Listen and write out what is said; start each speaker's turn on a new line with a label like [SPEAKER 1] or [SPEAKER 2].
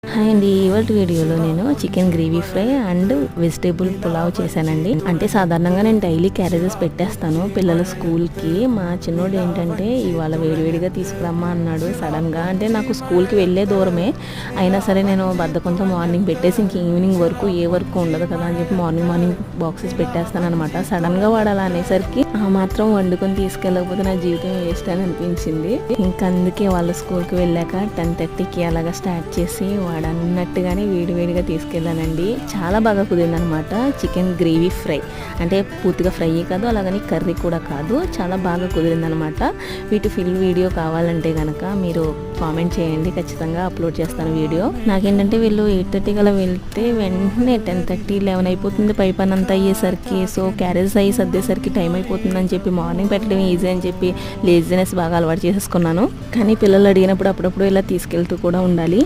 [SPEAKER 1] Hi అండి, ఇవాళ వీడియోలో నేను chicken gravy fry and vegetable pulao చేశానండి. అంటే సాధారణంగా నేను డైలీ క్యారేజెస్ పెట్టేస్తాను పిల్లల స్కూల్కి. మా చిన్నోడు ఏంటంటే ఇవాళ వేడివేడిగా తీసుకురమ్మా అన్నాడు సడన్గా. అంటే నాకు స్కూల్కి వెళ్ళే దూరమే అయినా సరే నేను బద్ధకంతో మార్నింగ్ పెట్టేసి ఇంక ఈవినింగ్ వరకు ఏ వర్క్ ఉండదు కదా అని చెప్పి మార్నింగ్ బాక్సెస్ పెట్టేస్తాను అనమాట. సడన్గా వాడు అలా అనేసరికి ఆ మాత్రం వండుకొని తీసుకెళ్ళకపోతే నా జీవితం వేస్ట్ అని అనిపించింది. ఇంకా అందుకే వాళ్ళ స్కూల్కి వెళ్ళాక 10:30కి అలాగా స్టార్ట్ చేసి వాడు అన్నట్టుగానే వేడివేడిగా తీసుకెళ్ళానండి. చాలా బాగా కుదిరిందనమాట చికెన్ గ్రేవీ ఫ్రై. అంటే పూర్తిగా ఫ్రై కాదు, అలాగని కర్రీ కూడా కాదు, చాలా బాగా కుదిరిందనమాట. వీటి ఫుల్ వీడియో కావాలంటే కనుక మీరు కామెంట్ చేయండి, ఖచ్చితంగా అప్లోడ్ చేస్తాను వీడియో. నాకేంటంటే వీళ్ళు 8:30 అలా వెళ్తే వెంటనే 10:30, 11 అయిపోతుంది పై పని అంతా అయ్యేసరికి. సో క్యారేజ్ అయ్యి సర్దేసరికి టైం అయిపోతుందని చెప్పి మార్నింగ్ పెట్టడం ఈజీ అని చెప్పి లేజినెస్ బాగా అలవాటు చేసేసుకున్నాను. కానీ పిల్లలు అడిగినప్పుడు అప్పుడప్పుడు ఇలా తీసుకెళ్తూ కూడా ఉండాలి.